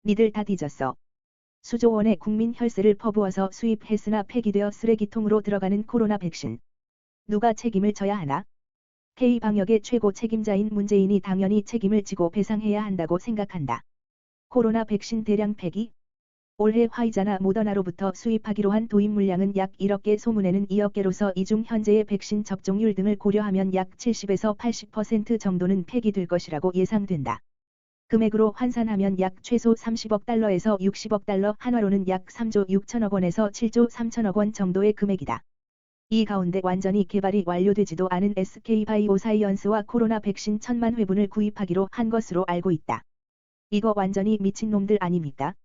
니들 다 뒤졌어. 수조 원의 국민 혈세를 퍼부어서 수입했으나 폐기되어 쓰레기통으로 들어가는 코로나 백신. 누가 책임을 져야 하나? K방역의 최고 책임자인 문재인이 당연히 책임을 지고 배상해야 한다고 생각한다. 코로나 백신 대량 폐기? 올해 화이자나 모더나로부터 수입하기로 한 도입 물량은 약 1억 개, 소문에는 2억 개로서 이 중 현재의 백신 접종률 등을 고려하면 약 70에서 80% 정도는 폐기될 것이라고 예상된다. 금액으로 환산하면 약 최소 30억 달러에서 60억 달러, 한화로는 약 3조 6천억 원에서 7조 3천억 원 정도의 금액이다. 이 가운데 완전히 개발이 완료되지도 않은 SK바이오사이언스와 코로나 백신 1,000만 회분을 구입하기로 한 것으로 알고 있다. 이거 완전히 미친놈들 아닙니까?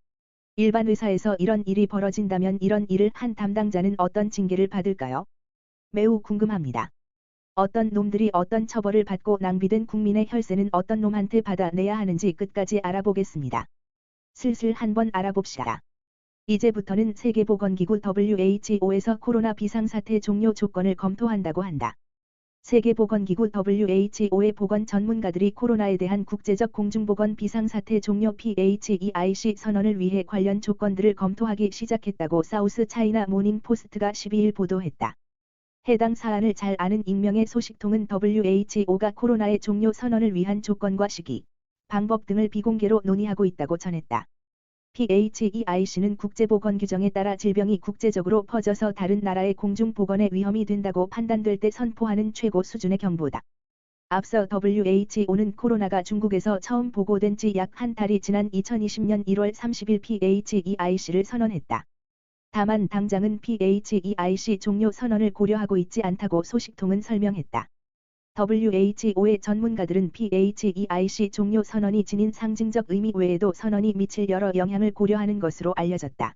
일반 회사에서 이런 일이 벌어진다면 이런 일을 한 담당자는 어떤 징계를 받을까요? 매우 궁금합니다. 어떤 놈들이 어떤 처벌을 받고 낭비된 국민의 혈세는 어떤 놈한테 받아내야 하는지 끝까지 알아보겠습니다. 슬슬 한번 알아봅시다. 이제부터는 세계보건기구 WHO에서 코로나 비상사태 종료 조건을 검토한다고 한다. 세계보건기구 WHO의 보건 전문가들이 코로나에 대한 국제적 공중보건 비상사태 종료 PHEIC 선언을 위해 관련 조건들을 검토하기 시작했다고 사우스 차이나 모닝 포스트가 12일 보도했다. 해당 사안을 잘 아는 익명의 소식통은 WHO가 코로나의 종료 선언을 위한 조건과 시기, 방법 등을 비공개로 논의하고 있다고 전했다. PHEIC는 국제보건 규정에 따라 질병이 국제적으로 퍼져서 다른 나라의 공중보건에 위험이 된다고 판단될 때 선포하는 최고 수준의 경보다. 앞서 WHO는 코로나가 중국에서 처음 보고된 지 약 한 달이 지난 2020년 1월 30일 PHEIC를 선언했다. 다만 당장은 PHEIC 종료 선언을 고려하고 있지 않다고 소식통은 설명했다. WHO의 전문가들은 PHEIC 종료 선언이 지닌 상징적 의미 외에도 선언이 미칠 여러 영향을 고려하는 것으로 알려졌다.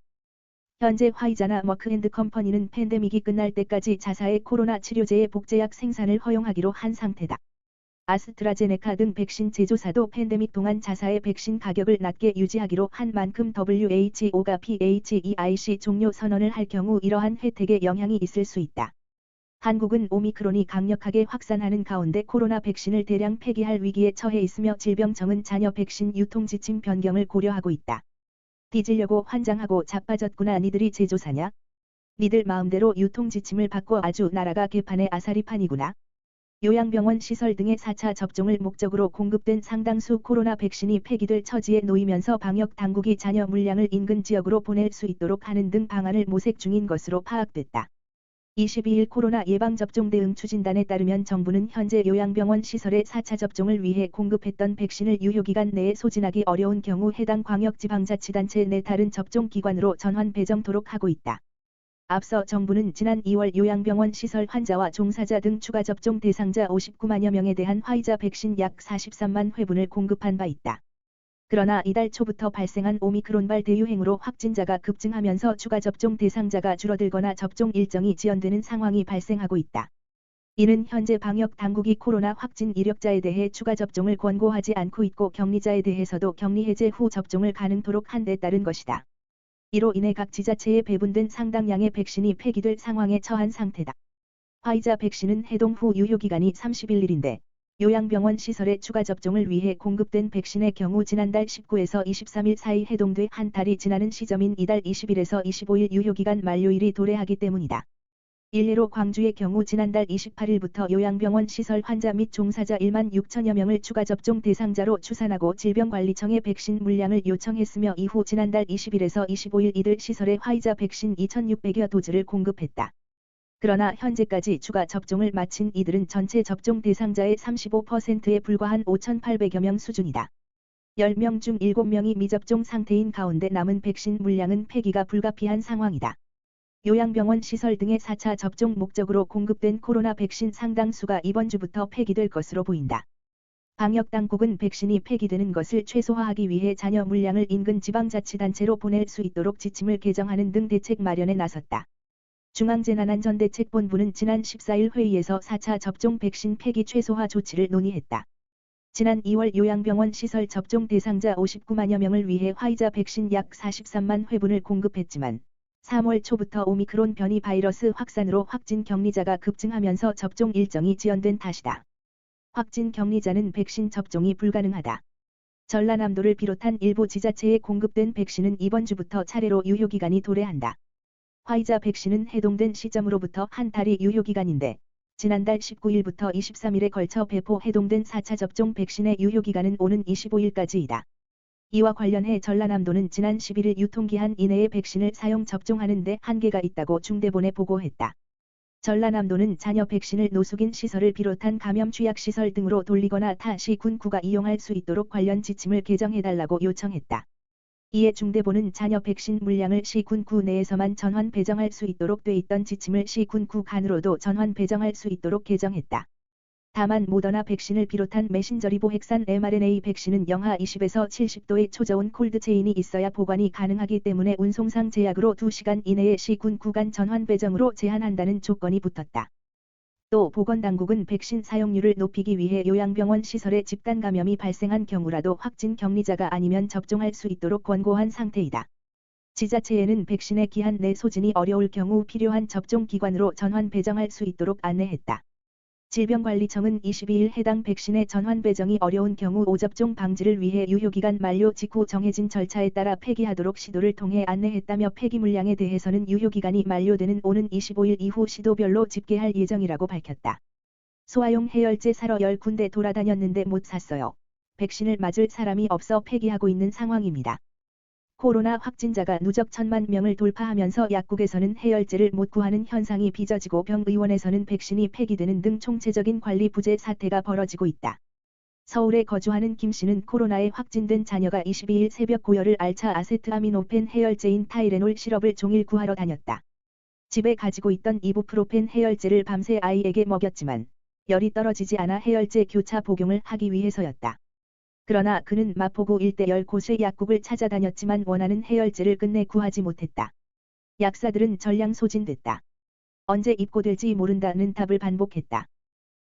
현재 화이자나 머크앤드컴퍼니는 팬데믹이 끝날 때까지 자사의 코로나 치료제의 복제약 생산을 허용하기로 한 상태다. 아스트라제네카 등 백신 제조사도 팬데믹 동안 자사의 백신 가격을 낮게 유지하기로 한 만큼 WHO가 PHEIC 종료 선언을 할 경우 이러한 혜택에 영향이 있을 수 있다. 한국은 오미크론이 강력하게 확산하는 가운데 코로나 백신을 대량 폐기할 위기에 처해 있으며 질병청은 잔여 백신 유통 지침 변경을 고려하고 있다. 뒤지려고 환장하고 자빠졌구나. 니들이 제조사냐? 니들 마음대로 유통 지침을 바꿔 아주 나라가 개판의 아사리판이구나. 요양병원 시설 등의 4차 접종을 목적으로 공급된 상당수 코로나 백신이 폐기될 처지에 놓이면서 방역 당국이 잔여 물량을 인근 지역으로 보낼 수 있도록 하는 등 방안을 모색 중인 것으로 파악됐다. 22일 코로나 예방접종 대응 추진단에 따르면 정부는 현재 요양병원 시설의 4차 접종을 위해 공급했던 백신을 유효기간 내에 소진하기 어려운 경우 해당 광역지방자치단체 내 다른 접종기관으로 전환 배정토록 하고 있다. 앞서 정부는 지난 2월 요양병원 시설 환자와 종사자 등 추가 접종 대상자 59만여 명에 대한 화이자 백신 약 43만 회분을 공급한 바 있다. 그러나 이달 초부터 발생한 오미크론발 대유행으로 확진자가 급증하면서 추가 접종 대상자가 줄어들거나 접종 일정이 지연되는 상황이 발생하고 있다. 이는 현재 방역 당국이 코로나 확진 이력자에 대해 추가 접종을 권고하지 않고 있고 격리자에 대해서도 격리 해제 후 접종을 가능토록 한 데 따른 것이다. 이로 인해 각 지자체에 배분된 상당량의 백신이 폐기될 상황에 처한 상태다. 화이자 백신은 해동 후 유효기간이 30일인데 요양병원 시설의 추가 접종을 위해 공급된 백신의 경우 지난달 19에서 23일 사이 해동돼 한 달이 지나는 시점인 이달 20일에서 25일 유효기간 만료일이 도래하기 때문이다. 일례로 광주의 경우 지난달 28일부터 요양병원 시설 환자 및 종사자 1만 6천여 명을 추가 접종 대상자로 추산하고 질병관리청에 백신 물량을 요청했으며 이후 지난달 20일에서 25일 이들 시설에 화이자 백신 2,600여 도즈를 공급했다. 그러나 현재까지 추가 접종을 마친 이들은 전체 접종 대상자의 35%에 불과한 5,800여 명 수준이다. 10명 중 7명이 미접종 상태인 가운데 남은 백신 물량은 폐기가 불가피한 상황이다. 요양병원 시설 등의 4차 접종 목적으로 공급된 코로나 백신 상당수가 이번 주부터 폐기될 것으로 보인다. 방역당국은 백신이 폐기되는 것을 최소화하기 위해 잔여 물량을 인근 지방자치단체로 보낼 수 있도록 지침을 개정하는 등 대책 마련에 나섰다. 중앙재난안전대책본부는 지난 14일 회의에서 4차 접종 백신 폐기 최소화 조치를 논의했다. 지난 2월 요양병원 시설 접종 대상자 59만여 명을 위해 화이자 백신 약 43만 회분을 공급했지만 3월 초부터 오미크론 변이 바이러스 확산으로 확진 격리자가 급증하면서 접종 일정이 지연된 탓이다. 확진 격리자는 백신 접종이 불가능하다. 전라남도를 비롯한 일부 지자체에 공급된 백신은 이번 주부터 차례로 유효기간이 도래한다. 화이자 백신은 해동된 시점으로부터 한 달이 유효기간인데 지난달 19일부터 23일에 걸쳐 배포 해동된 4차 접종 백신의 유효기간은 오는 25일까지이다. 이와 관련해 전라남도는 지난 11일 유통기한 이내에 백신을 사용 접종하는 데 한계가 있다고 중대본에 보고했다. 전라남도는 잔여 백신을 노숙인 시설을 비롯한 감염 취약시설 등으로 돌리거나 타 시 군구가 이용할 수 있도록 관련 지침을 개정해달라고 요청했다. 이에 중대본은 잔여 백신 물량을 시 군구 내에서만 전환 배정할 수 있도록 돼 있던 지침을 시 군구 간으로도 전환 배정할 수 있도록 개정했다. 다만 모더나 백신을 비롯한 메신저 리보핵산 mRNA 백신은 영하 20에서 70도의 초저온 콜드체인이 있어야 보관이 가능하기 때문에 운송상 제약으로 2시간 이내에 시군 구간 전환 배정으로 제한한다는 조건이 붙었다. 또 보건당국은 백신 사용률을 높이기 위해 요양병원 시설에 집단 감염이 발생한 경우라도 확진 격리자가 아니면 접종할 수 있도록 권고한 상태이다. 지자체에는 백신의 기한 내 소진이 어려울 경우 필요한 접종기관으로 전환 배정할 수 있도록 안내했다. 질병관리청은 22일 해당 백신의 전환 배정이 어려운 경우 오접종 방지를 위해 유효기간 만료 직후 정해진 절차에 따라 폐기하도록 시도를 통해 안내했다며 폐기 물량에 대해서는 유효기간이 만료되는 오는 25일 이후 시도별로 집계할 예정이라고 밝혔다. 소아용 해열제 사러 10군데 돌아다녔는데 못 샀어요. 백신을 맞을 사람이 없어 폐기하고 있는 상황입니다. 코로나 확진자가 누적 1000만 명을 돌파하면서 약국에서는 해열제를 못 구하는 현상이 빚어지고 병의원에서는 백신이 폐기되는 등 총체적인 관리 부재 사태가 벌어지고 있다. 서울에 거주하는 김 씨는 코로나에 확진된 자녀가 22일 새벽 고열을 앓자 아세트아미노펜 해열제인 타이레놀 시럽을 종일 구하러 다녔다. 집에 가지고 있던 이부프로펜 해열제를 밤새 아이에게 먹였지만 열이 떨어지지 않아 해열제 교차 복용을 하기 위해서였다. 그러나 그는 마포구 일대 10곳의 약국을 찾아다녔지만 원하는 해열제를 끝내 구하지 못했다. 약사들은 전량 소진됐다. 언제 입고될지 모른다는 답을 반복했다.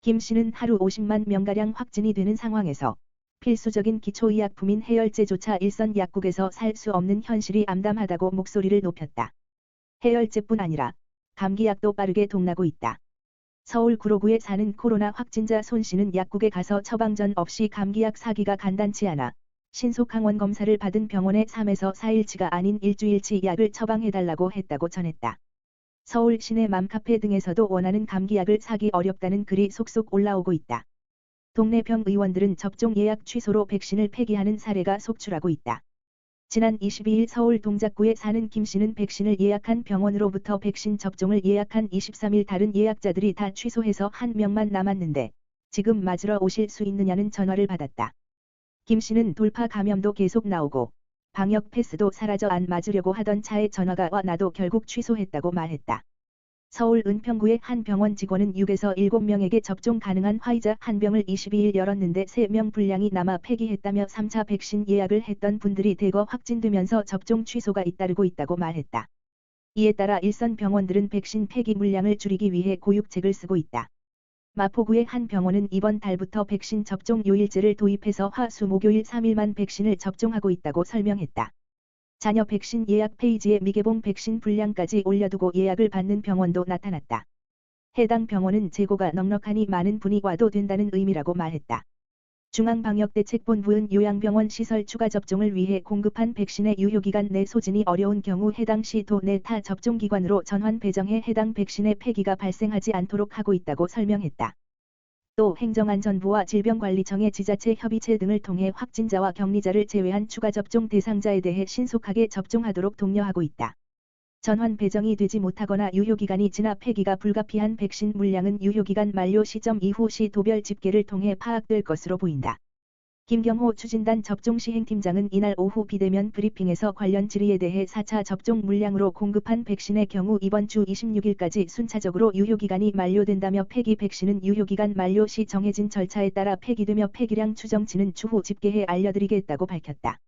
김 씨는 하루 50만 명가량 확진이 되는 상황에서 필수적인 기초의약품인 해열제조차 일선 약국에서 살 수 없는 현실이 암담하다고 목소리를 높였다. 해열제뿐 아니라 감기약도 빠르게 동나고 있다. 서울 구로구에 사는 코로나 확진자 손 씨는 약국에 가서 처방전 없이 감기약 사기가 간단치 않아 신속항원 검사를 받은 병원에 3에서 4일치가 아닌 일주일치 약을 처방해달라고 했다고 전했다. 서울 시내 맘카페 등에서도 원하는 감기약을 사기 어렵다는 글이 속속 올라오고 있다. 동네 병의원들은 접종 예약 취소로 백신을 폐기하는 사례가 속출하고 있다. 지난 22일 서울 동작구에 사는 김 씨는 백신을 예약한 병원으로부터 백신 접종을 예약한 23일 다른 예약자들이 다 취소해서 한 명만 남았는데 지금 맞으러 오실 수 있느냐는 전화를 받았다. 김 씨는 돌파 감염도 계속 나오고 방역 패스도 사라져 안 맞으려고 하던 차에 전화가 와 나도 결국 취소했다고 말했다. 서울 은평구의 한 병원 직원은 6에서 7명에게 접종 가능한 화이자 한 병을 22일 열었는데 3명 분량이 남아 폐기했다며 3차 백신 예약을 했던 분들이 대거 확진되면서 접종 취소가 잇따르고 있다고 말했다. 이에 따라 일선 병원들은 백신 폐기 물량을 줄이기 위해 고육책을 쓰고 있다. 마포구의 한 병원은 이번 달부터 백신 접종 요일제를 도입해서 화, 수, 목요일 3일만 백신을 접종하고 있다고 설명했다. 잔여 백신 예약 페이지에 미개봉 백신 분량까지 올려두고 예약을 받는 병원도 나타났다. 해당 병원은 재고가 넉넉하니 많은 분이 와도 된다는 의미라고 말했다. 중앙방역대책본부는 요양병원 시설 추가 접종을 위해 공급한 백신의 유효기간 내 소진이 어려운 경우 해당 시 도내 타 접종기관으로 전환 배정해 해당 백신의 폐기가 발생하지 않도록 하고 있다고 설명했다. 또 행정안전부와 질병관리청의 지자체 협의체 등을 통해 확진자와 격리자를 제외한 추가 접종 대상자에 대해 신속하게 접종하도록 독려하고 있다. 전환 배정이 되지 못하거나 유효기간이 지나 폐기가 불가피한 백신 물량은 유효기간 만료 시점 이후 시 도별 집계를 통해 파악될 것으로 보인다. 김경호 추진단 접종시행팀장은 이날 오후 비대면 브리핑에서 관련 질의에 대해 4차 접종 물량으로 공급한 백신의 경우 이번 주 26일까지 순차적으로 유효기간이 만료된다며 폐기 백신은 유효기간 만료 시 정해진 절차에 따라 폐기되며 폐기량 추정치는 추후 집계해 알려드리겠다고 밝혔다.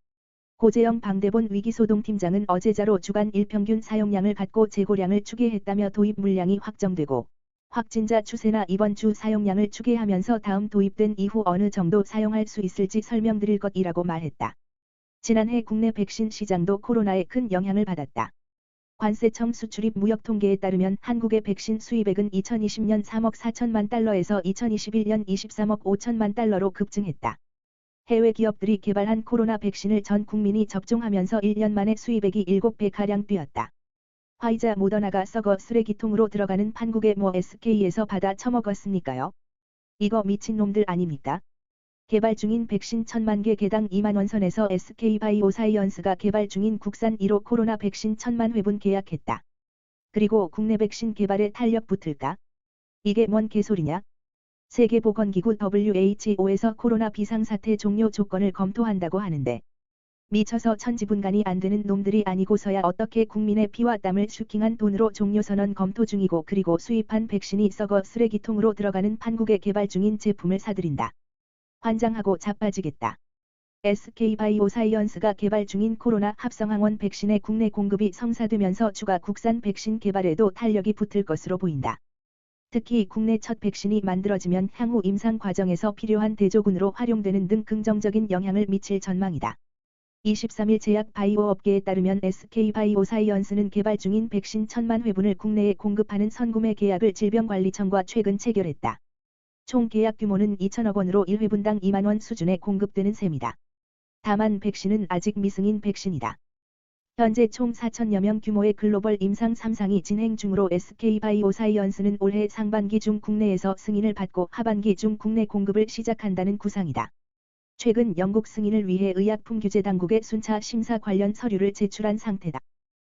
고재영 방대본 위기소동팀장은 어제자로 주간 일평균 사용량을 갖고 재고량을 추계했다며 도입 물량이 확정되고 확진자 추세나 이번 주 사용량을 추계하면서 다음 도입된 이후 어느 정도 사용할 수 있을지 설명드릴 것이라고 말했다. 지난해 국내 백신 시장도 코로나에 큰 영향을 받았다. 관세청 수출입 무역 통계에 따르면 한국의 백신 수입액은 2020년 3억 4천만 달러에서 2021년 23억 5천만 달러로 급증했다. 해외 기업들이 개발한 코로나 백신을 전 국민이 접종하면서 1년 만에 수입액이 7배가량 뛰었다. 화이자 모더나가 썩어 쓰레기통으로 들어가는 판국에 뭐 SK에서 받아 처먹었습니까요? 이거 미친놈들 아닙니까? 개발 중인 백신 1000만 개 개당 2만 원 선에서 SK바이오사이언스가 개발 중인 국산 1호 코로나 백신 1000만 회분 계약했다. 그리고 국내 백신 개발에 탄력 붙을까? 이게 뭔 개소리냐? 세계보건기구 WHO에서 코로나 비상사태 종료 조건을 검토한다고 하는데 미쳐서 천지분간이 안 되는 놈들이 아니고서야 어떻게 국민의 피와 땀을 슈킹한 돈으로 종료선언 검토 중이고 그리고 수입한 백신이 썩어 쓰레기통으로 들어가는 판국에 개발 중인 제품을 사들인다. 환장하고 자빠지겠다. SK바이오사이언스가 개발 중인 코로나 합성항원 백신의 국내 공급이 성사되면서 추가 국산 백신 개발에도 탄력이 붙을 것으로 보인다. 특히 국내 첫 백신이 만들어지면 향후 임상 과정에서 필요한 대조군으로 활용되는 등 긍정적인 영향을 미칠 전망이다. 23일 제약 바이오 업계에 따르면 SK바이오사이언스는 개발 중인 백신 1000만 회분을 국내에 공급하는 선구매 계약을 질병관리청과 최근 체결했다. 총 계약 규모는 2천억 원으로 1회분당 2만 원 수준에 공급되는 셈이다. 다만 백신은 아직 미승인 백신이다. 현재 총 4천여 명 규모의 글로벌 임상 3상이 진행 중으로 SK바이오사이언스는 올해 상반기 중 국내에서 승인을 받고 하반기 중 국내 공급을 시작한다는 구상이다. 최근 영국 승인을 위해 의약품규제당국에 순차 심사 관련 서류를 제출한 상태다.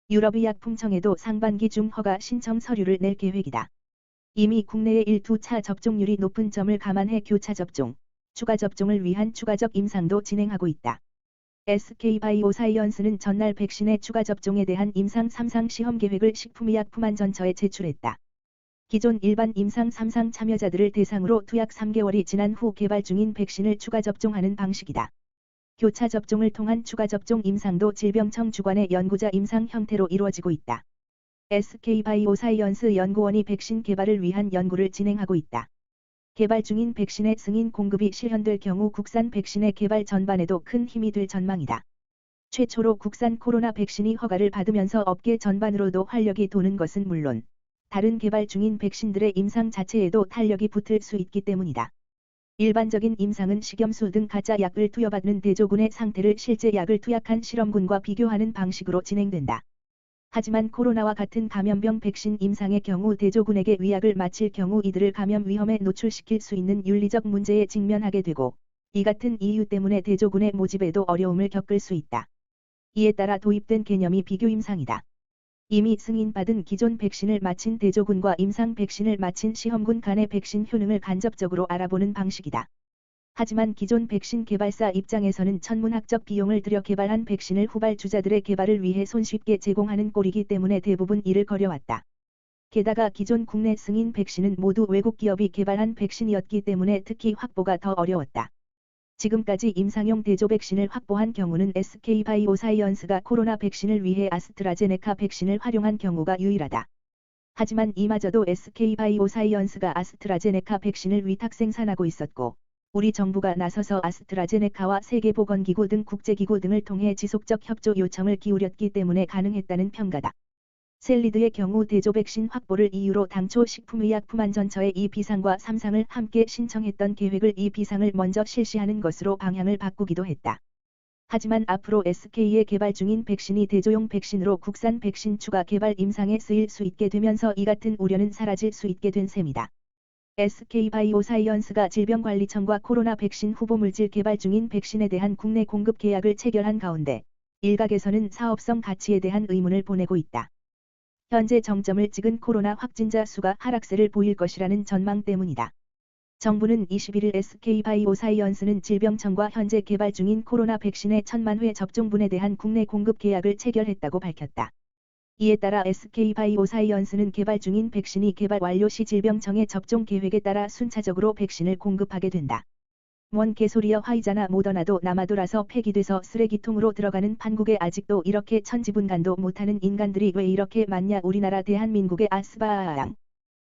유럽의약품청에도 상반기 중 허가 신청 서류를 낼 계획이다. 이미 국내의 1~2차 접종률이 높은 점을 감안해 교차 접종, 추가 접종을 위한 추가적 임상도 진행하고 있다. SK바이오사이언스는 전날 백신의 추가 접종에 대한 임상 3상 시험 계획을 식품의약품안전처에 제출했다. 기존 일반 임상 3상 참여자들을 대상으로 투약 3개월이 지난 후 개발 중인 백신을 추가 접종하는 방식이다. 교차 접종을 통한 추가 접종 임상도 질병청 주관의 연구자 임상 형태로 이루어지고 있다. SK바이오사이언스 연구원이 백신 개발을 위한 연구를 진행하고 있다. 개발 중인 백신의 승인 공급이 실현될 경우 국산 백신의 개발 전반에도 큰 힘이 될 전망이다. 최초로 국산 코로나 백신이 허가를 받으면서 업계 전반으로도 활력이 도는 것은 물론 다른 개발 중인 백신들의 임상 자체에도 탄력이 붙을 수 있기 때문이다. 일반적인 임상은 식염수 등 가짜 약을 투여받는 대조군의 상태를 실제 약을 투약한 실험군과 비교하는 방식으로 진행된다. 하지만 코로나와 같은 감염병 백신 임상의 경우 대조군에게 위약을 맞힐 경우 이들을 감염 위험에 노출시킬 수 있는 윤리적 문제에 직면하게 되고 이 같은 이유 때문에 대조군의 모집에도 어려움을 겪을 수 있다. 이에 따라 도입된 개념이 비교 임상이다. 이미 승인받은 기존 백신을 마친 대조군과 임상 백신을 마친 시험군 간의 백신 효능을 간접적으로 알아보는 방식이다. 하지만 기존 백신 개발사 입장에서는 천문학적 비용을 들여 개발한 백신을 후발주자들의 개발을 위해 손쉽게 제공하는 꼴이기 때문에 대부분 이를 거려왔다. 게다가 기존 국내 승인 백신은 모두 외국 기업이 개발한 백신이었기 때문에 특히 확보가 더 어려웠다. 지금까지 임상용 대조 백신을 확보한 경우는 SK바이오사이언스가 코로나 백신을 위해 아스트라제네카 백신을 활용한 경우가 유일하다. 하지만 이마저도 SK바이오사이언스가 아스트라제네카 백신을 위탁 생산하고 있었고 우리 정부가 나서서 아스트라제네카와 세계보건기구 등 국제기구 등을 통해 지속적 협조 요청을 기울였기 때문에 가능했다는 평가다. 셀리드의 경우 대조 백신 확보를 이유로 당초 식품의약품안전처에 이 비상과 3상을 함께 신청했던 계획을 이 비상을 먼저 실시하는 것으로 방향을 바꾸기도 했다. 하지만 앞으로 SK의 개발 중인 백신이 대조용 백신으로 국산 백신 추가 개발 임상에 쓰일 수 있게 되면서 이 같은 우려는 사라질 수 있게 된 셈이다. SK바이오사이언스가 질병관리청과 코로나 백신 후보물질 개발 중인 백신에 대한 국내 공급 계약을 체결한 가운데 일각에서는 사업성 가치에 대한 의문을 보내고 있다. 현재 정점을 찍은 코로나 확진자 수가 하락세를 보일 것이라는 전망 때문이다. 정부는 21일 SK바이오사이언스는 질병청과 현재 개발 중인 코로나 백신의 1000만 회 접종분에 대한 국내 공급 계약을 체결했다고 밝혔다. 이에 따라 SK바이오사이언스는 개발 중인 백신이 개발 완료 시 질병청의 접종 계획에 따라 순차적으로 백신을 공급하게 된다. 뭔 개소리여 화이자나 모더나도 남아돌아서 폐기돼서 쓰레기통으로 들어가는 판국에 아직도 이렇게 천지분간도 못하는 인간들이 왜 이렇게 많냐 우리나라 대한민국의 아스바아양.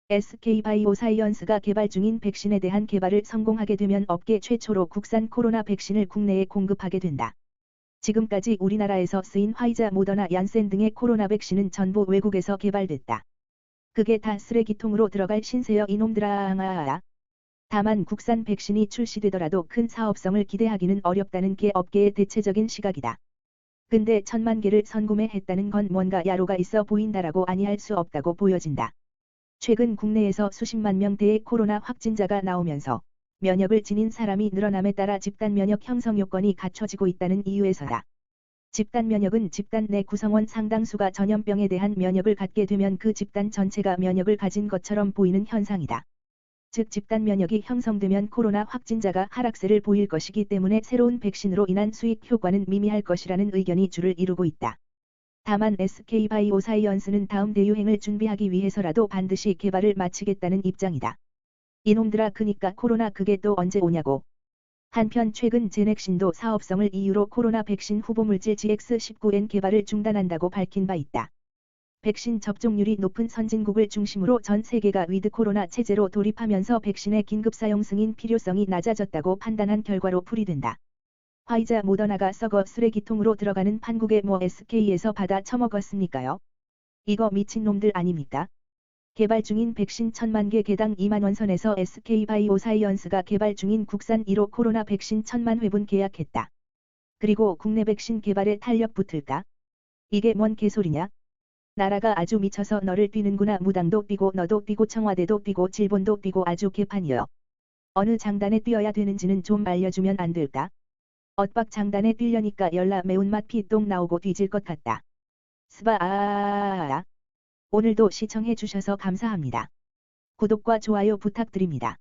SK바이오사이언스가 개발 중인 백신에 대한 개발을 성공하게 되면 업계 최초로 국산 코로나 백신을 국내에 공급하게 된다. 지금까지 우리나라에서 쓰인 화이자 모더나 얀센 등의 코로나 백신은 전부 외국에서 개발됐다. 그게 다 쓰레기통으로 들어갈 신세여 이놈들아. 다만 국산 백신이 출시되더라도 큰 사업성을 기대하기는 어렵다는 게 업계의 대체적인 시각이다. 근데 1000만 개를 선구매했다는 건 뭔가 야로가 있어 보인다라고 아니할 수 없다고 보여진다. 최근 국내에서 수십만 명대의 코로나 확진자가 나오면서 면역을 지닌 사람이 늘어남에 따라 집단 면역 형성 요건이 갖춰지고 있다는 이유에서다. 집단 면역은 집단 내 구성원 상당수가 전염병에 대한 면역을 갖게 되면 그 집단 전체가 면역을 가진 것처럼 보이는 현상이다. 즉 집단 면역이 형성되면 코로나 확진자가 하락세를 보일 것이기 때문에 새로운 백신으로 인한 수익 효과는 미미할 것이라는 의견이 주를 이루고 있다. 다만 SK바이오사이언스는 다음 대유행을 준비하기 위해서라도 반드시 개발을 마치겠다는 입장이다. 이놈들아 그니까 코로나 그게 또 언제 오냐고. 한편 최근 제넥신도 사업성을 이유로 코로나 백신 후보물질 GX19N 개발을 중단한다고 밝힌 바 있다. 백신 접종률이 높은 선진국을 중심으로 전 세계가 위드 코로나 체제로 돌입하면서 백신의 긴급 사용 승인 필요성이 낮아졌다고 판단한 결과로 풀이된다. 화이자 모더나가 썩어 쓰레기통으로 들어가는 판국에 뭐 SK에서 받아 처먹었습니까요? 이거 미친놈들 아닙니까? 개발 중인 백신 1000만 개 개당 2만 원 선에서 SK바이오사이언스가 개발 중인 국산 1호 코로나 백신 1000만 회분 계약했다. 그리고 국내 백신 개발에 탄력 붙을까? 이게 뭔 개소리냐? 나라가 아주 미쳐서 너를 뛰는구나. 무당도 뛰고 너도 뛰고 청와대도 뛰고 질본도 뛰고 아주 개판이여. 어느 장단에 뛰어야 되는지는 좀 알려주면 안 될까? 엇박 장단에 뛰려니까 열나 매운맛 피똥 나오고 뒤질 것 같다. 오늘도 시청해 주셔서 감사합니다. 구독과 좋아요 부탁드립니다.